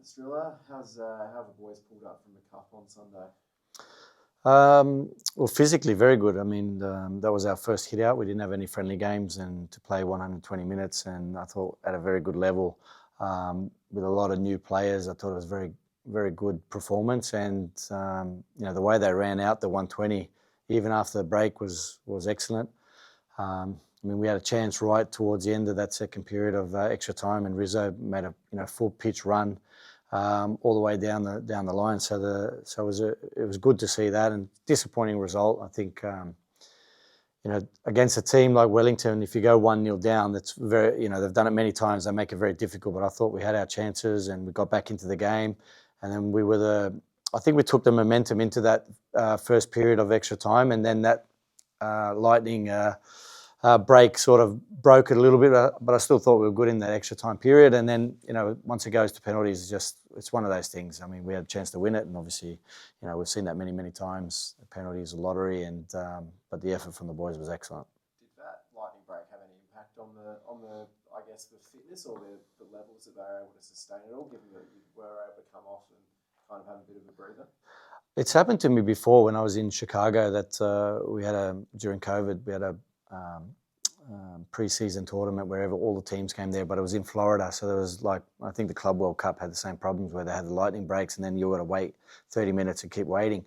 Zdrilic, how the boys pulled up from the cup on Sunday? Well, physically very good. I mean, that was our first hit out. We didn't have any friendly games, and to play 120 minutes, and I thought at a very good level with a lot of new players. I thought it was very, very good performance, and the way they ran out the 120, even after the break, was excellent. I mean, we had a chance right towards the end of that second period of extra time, and Rizzo made a full pitch run all the way down the line. So it was good to see that, and disappointing result. I think against a team like Wellington, if you go 1-0 down, that's very they've done it many times. They make it very difficult. But I thought we had our chances, and we got back into the game, and then I think we took the momentum into that first period of extra time, and then that lightning break sort of broke it a little bit, but I still thought we were good in that extra time period. And then, once it goes to penalties, it's one of those things. I mean, we had a chance to win it, and obviously, we've seen that many, many times. Penalties, a lottery, but the effort from the boys was excellent. Did that lightning break have any impact on the I guess the fitness or the levels that they were able to sustain it all, given that you were able to come off and kind of have a bit of a breather? It's happened to me before when I was in Chicago that during COVID, we had a pre-season tournament wherever all the teams came there, but it was in Florida. So there was I think the Club World Cup had the same problems where they had the lightning breaks and then you got to wait 30 minutes and keep waiting.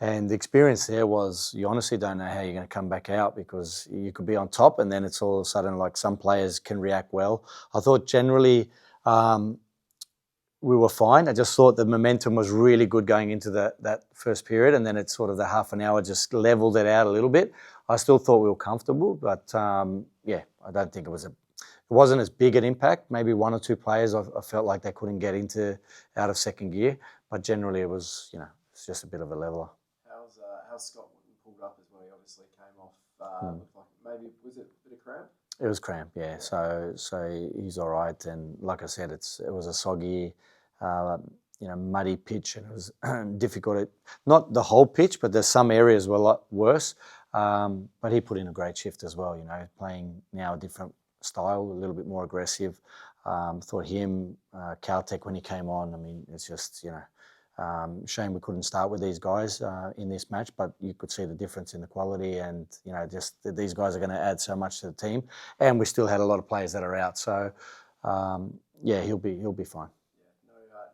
And the experience there was you honestly don't know how you're going to come back out, because you could be on top and then it's all of a sudden like some players can react well. I thought generally we were fine. I just thought the momentum was really good going into that first period, and then it's sort of the half an hour just leveled it out a little bit. I still thought we were comfortable, but I don't think it wasn't as big an impact. Maybe one or two players I felt like they couldn't get out of second gear, but generally it was it's just a bit of a leveler. How's Scott Wooden pulled up as well? He obviously came off. Maybe was it a bit of cramp? It was cramp, yeah. So he's all right, and like I said, it was a soggy, muddy pitch, and it was difficult. Not the whole pitch, but there's some areas were a lot worse. But he put in a great shift as well. Playing now a different style, a little bit more aggressive. Thought him, Caltech when he came on. I mean, it's just shame we couldn't start with these guys in this match, but you could see the difference in the quality, and just these guys are going to add so much to the team. And we still had a lot of players that are out, so he'll be fine.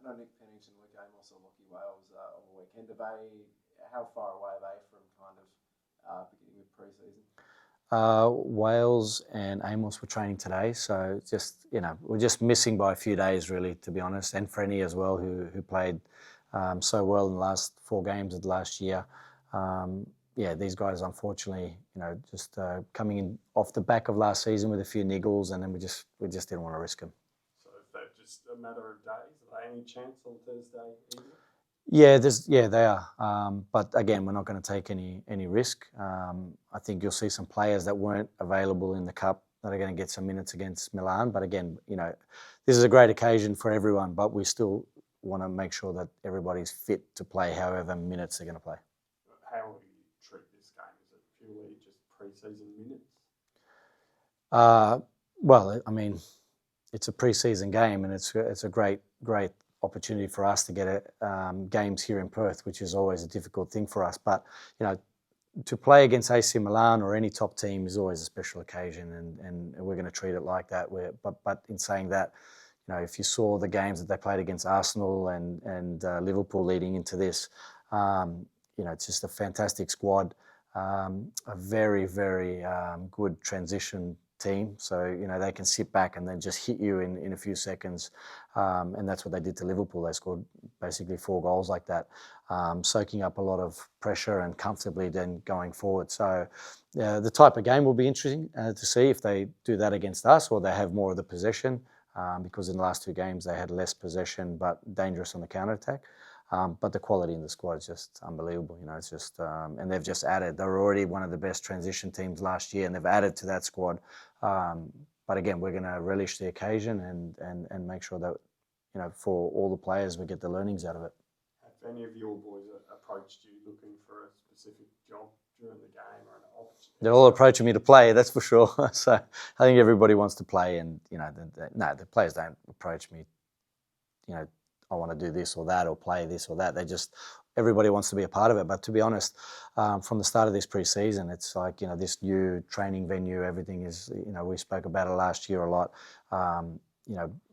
No Nick Pennington, Luke Amos, or Lockie Wales on the weekend. How far away are they from kind of beginning of pre-season? Wales and Amos were training today, so we're just missing by a few days, really, to be honest. And Frenny as well, who played so well in the last 4 games of the last year. These guys, unfortunately, just coming in off the back of last season with a few niggles, and then we just didn't want to risk them. So is that just a matter of days? Are they any chance on Thursday evening? Yeah, they are. But again, we're not going to take any risk. I think you'll see some players that weren't available in the Cup that are going to get some minutes against Milan. But again, this is a great occasion for everyone, but we still want to make sure that everybody's fit to play however minutes they're going to play. How will you treat this game? Is it purely just pre-season minutes? Well, I mean, it's a pre-season game, and it's a great opportunity for us to get games here in Perth, which is always a difficult thing for us. But to play against AC Milan or any top team is always a special occasion, and we're going to treat it like that. But in saying that, if you saw the games that they played against Arsenal and Liverpool leading into this, it's just a fantastic squad, a very, very good transition team. So, they can sit back and then just hit you in a few seconds. And that's what they did to Liverpool. They scored basically 4 goals like that, soaking up a lot of pressure and comfortably then going forward. So the type of game will be interesting to see if they do that against us or they have more of the possession. Because in the last 2 games they had less possession but dangerous on the counter-attack. But the quality in the squad is just unbelievable. It's just, and they've just added. They were already one of the best transition teams last year, and they've added to that squad. But again, we're going to relish the occasion and make sure that, for all the players, we get the learnings out of it. Have any of your boys approached you looking for a specific job during the game or an opportunity? They're all approaching me to play, that's for sure. So I think everybody wants to play, and the players don't approach me, to do this or that or play this or that. Everybody wants to be a part of it. But to be honest, from the start of this pre-season, it's like, this new training venue, everything is, we spoke about it last year a lot.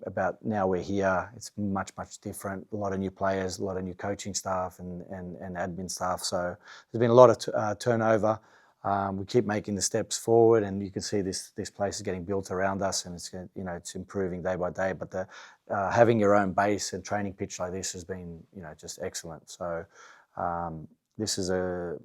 About now we're here, it's much, much different. A lot of new players, a lot of new coaching staff and admin staff. So there's been a lot of turnover. We keep making the steps forward, and you can see this place is getting built around us, and it's improving day by day. But having your own base and training pitch like this has been just excellent. So this is a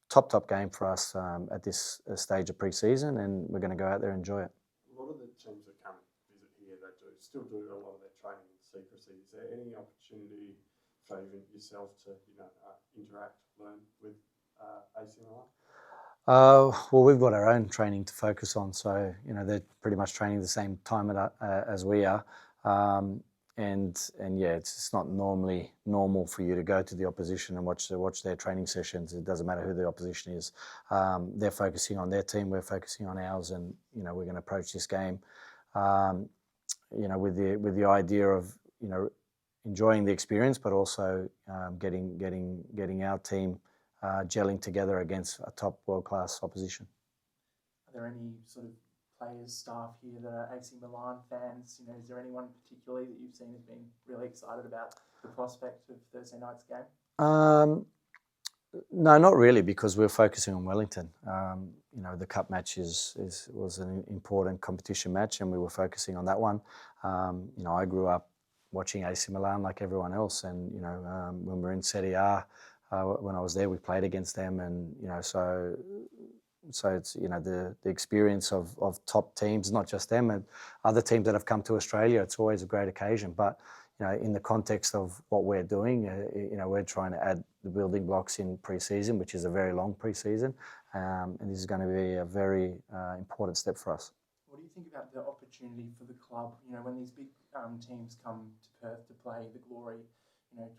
top game for us at this stage of pre-season, and we're going to go out there and enjoy it. A lot of the teams that come visit here, they still do a lot of their training in secrecy. Is there any opportunity for even yourself to interact, learn with AC Milan? Well, we've got our own training to focus on, so they're pretty much training the same time as we are, and yeah, it's not normally normal for you to go to the opposition and watch their training sessions. It doesn't matter who the opposition is. They're focusing on their team, we're focusing on ours, and we're going to approach this game, with the idea of enjoying the experience, but also getting our team gelling together against a top world-class opposition. Are there any sort of players, staff here that are AC Milan fans? Is there anyone particularly that you've seen as being really excited about the prospect of Thursday night's game? No, not really, because we're focusing on Wellington. The cup match was an important competition match, and we were focusing on that one. I grew up watching AC Milan like everyone else, and when we're in Serie A. When I was there, we played against them, and so it's the experience of top teams, not just them, and other teams that have come to Australia. It's always a great occasion, but in the context of what we're doing, we're trying to add the building blocks in pre-season, which is a very long pre-season, and this is going to be a very important step for us. What do you think about the opportunity for the club? When these big teams come to Perth to play the Glory.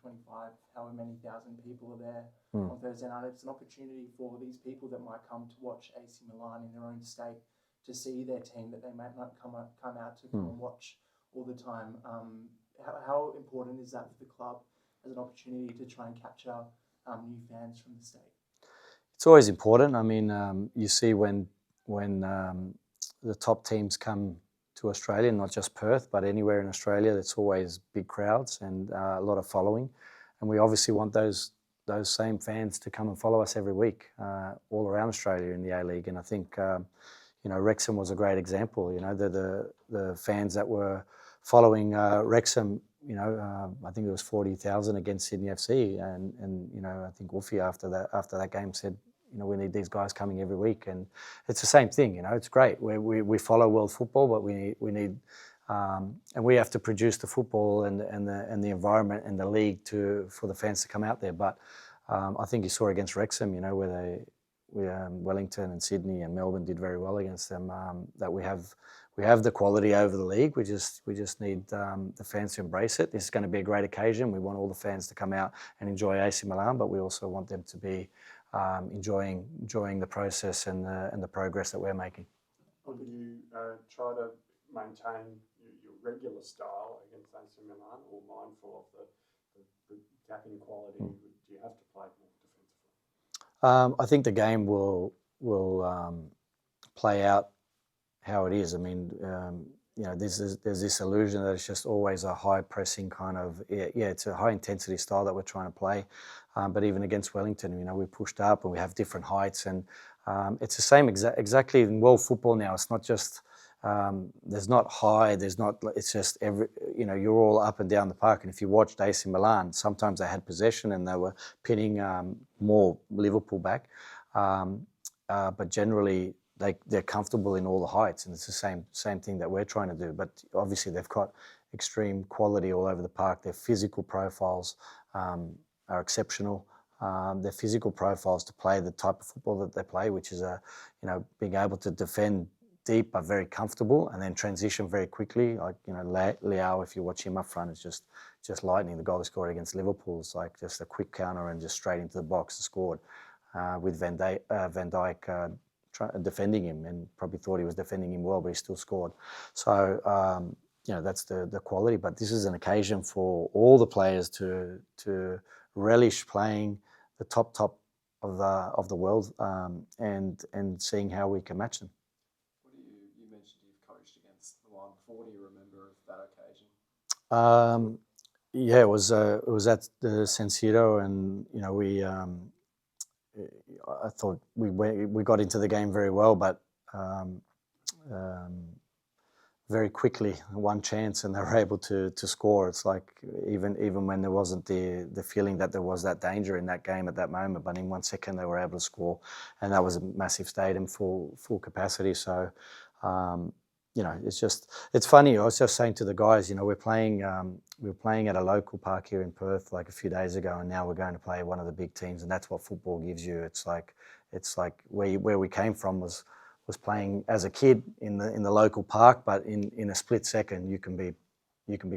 25, however many thousand people are there on Thursday night. It's an opportunity for these people that might come to watch AC Milan in their own state to see their team that they might not come out to come and watch all the time. How important is that for the club as an opportunity to try and capture new fans from the state? It's always important. I mean, you see when the top teams come to Australia, not just Perth, but anywhere in Australia, there's always big crowds and a lot of following. And we obviously want those same fans to come and follow us every week all around Australia in the A-League. And I think, Wrexham was a great example. The fans that were following Wrexham, I think it was 40,000 against Sydney FC. And I think Wolfie after that game said, we need these guys coming every week, and it's the same thing. It's great. We follow world football, but we need and we have to produce the football and the environment and the league for the fans to come out there. But I think you saw against Wrexham, where Wellington and Sydney and Melbourne did very well against them. That we have the quality over the league. We just need the fans to embrace it. This is going to be a great occasion. We want all the fans to come out and enjoy AC Milan, but we also want them to be enjoying the process and the progress that we're making. Will you try to maintain your regular style against AC Milan, or mindful of the gap in quality? Do you have to play more defensively? I think the game will play out how it is. I mean, there's this illusion that it's just always a high pressing kind of, it's a high intensity style that we're trying to play. But even against Wellington, we pushed up and we have different heights, and it's the same exactly in world football now. It's not just there's not high, it's just you're all up and down the park. And if you watched AC Milan, sometimes they had possession and they were pinning more Liverpool back, but generally they're comfortable in all the heights, and it's the same thing that we're trying to do. But obviously they've got extreme quality all over the park. Their physical profiles are exceptional. Their physical profiles to play the type of football that they play, which is being able to defend deep but very comfortable, and then transition very quickly. Like Leao, if you watch him up front, it's just lightning. The goal he scored against Liverpool is like just a quick counter and just straight into the box and scored. With Van Dijk defending him, and probably thought he was defending him well, but he still scored. So that's the quality. But this is an occasion for all the players to relish playing the top of the world, and seeing how we can match them. What do you mentioned you've coached against Milan before? Do you remember that occasion? Yeah, it was at the San Siro, and we I thought we got into the game very well, but very quickly one chance and they were able to score. It's like even when there wasn't the feeling that there was that danger in that game at that moment, but in 1 second they were able to score, and that was a massive stadium, full capacity. So it's funny. I was just saying to the guys, we were playing at a local park here in Perth like a few days ago, and now we're going to play one of the big teams, and that's what football gives you. It's like where we came from was playing as a kid in the local park, but in a split second you can be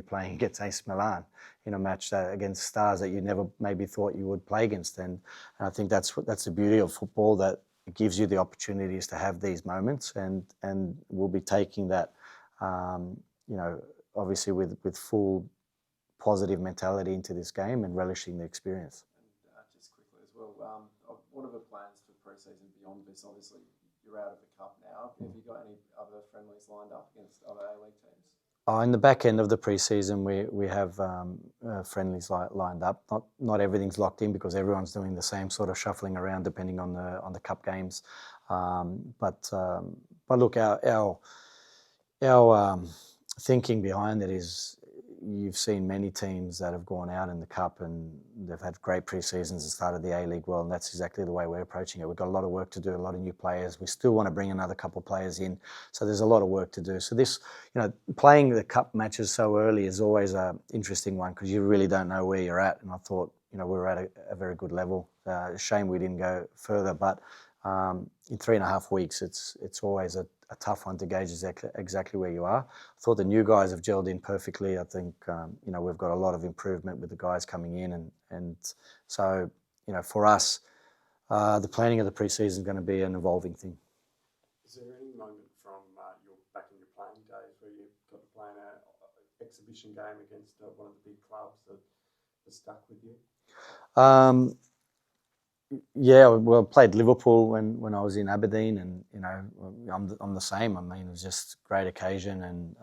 playing against AC Milan in a match against stars that you never maybe thought you would play against. And I think that's the beauty of football, that it gives you the opportunities to have these moments, and we'll be taking that, obviously with full positive mentality into this game and relishing the experience. And just quickly as well, what are the plans for pre-season beyond this? Obviously, you're out of the cup now. Have you got any other friendlies lined up against other A-League teams? In the back end of the pre-season, we have friendlies lined up. Not everything's locked in because everyone's doing the same sort of shuffling around depending on the cup games. But look, our thinking behind it is, you've seen many teams that have gone out in the cup and they've had great pre-seasons and started the A-League well, and that's exactly the way we're approaching it. We've got a lot of work to do, a lot of new players. We still want to bring another couple of players in, so there's a lot of work to do. So this, playing the cup matches so early is always an interesting one because you really don't know where you're at, and I thought, we were at a very good level. Shame we didn't go further, but in 3.5 weeks, it's always a tough one to gauge exactly where you are. I thought the new guys have gelled in perfectly. I think we've got a lot of improvement with the guys coming in, and so for us, the planning of the pre-season is going to be an evolving thing. Is there any moment from back in your playing days where you got to play in an exhibition game against one of the big clubs that stuck with you? Yeah, well, I played Liverpool when I was in Aberdeen, and I'm the same. I mean, it was just a great occasion, and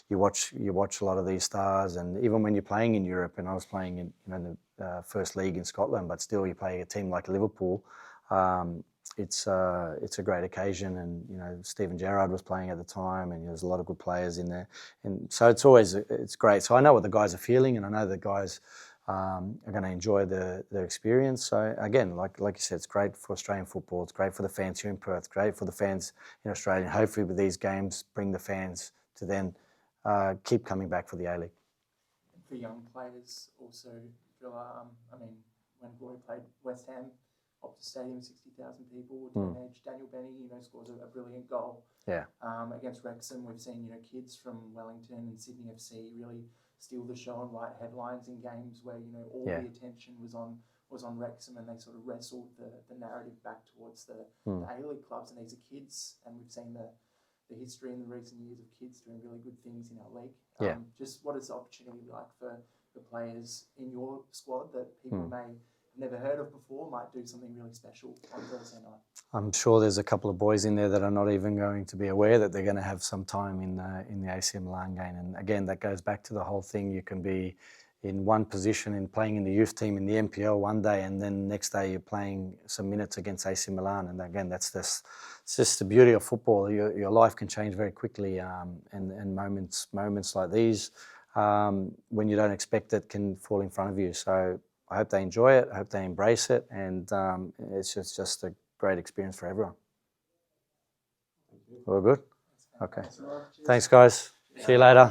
you watch a lot of these stars, and even when you're playing in Europe, and I was playing in the first league in Scotland, but still you play a team like Liverpool. It's a great occasion, and Steven Gerrard was playing at the time, and there's a lot of good players in there, and so it's great. So I know what the guys are feeling, and I know the guys are going to enjoy the experience. So again, like you said, it's great for Australian football. It's great for the fans here in Perth. Great for the fans in Australia. And hopefully, with these games, bring the fans to then keep coming back for the A-League. For young players, also, when Glory played West Ham, Optus Stadium, 60,000 people. Daniel Benny, scores a brilliant goal. Yeah. Against Wrexham, we've seen kids from Wellington and Sydney FC really steal the show and write headlines in games where all the attention was on Wrexham, and they sort of wrestled the narrative back towards the A-League clubs. And these are kids, and we've seen the history in the recent years of kids doing really good things in our league. Just what is the opportunity like for the players in your squad that people may never heard of before might do something really special on Thursday night? I'm sure there's a couple of boys in there that are not even going to be aware that they're going to have some time in the AC Milan game. And again, that goes back to the whole thing. You can be in one position in playing in the youth team in the NPL one day, and then next day you're playing some minutes against AC Milan. And again, it's just the beauty of football. Your life can change very quickly, and moments like these, when you don't expect it, can fall in front of you. So I hope they enjoy it. I hope they embrace it, and it's just a great experience for everyone. All good? Okay. Thanks, guys. See you later.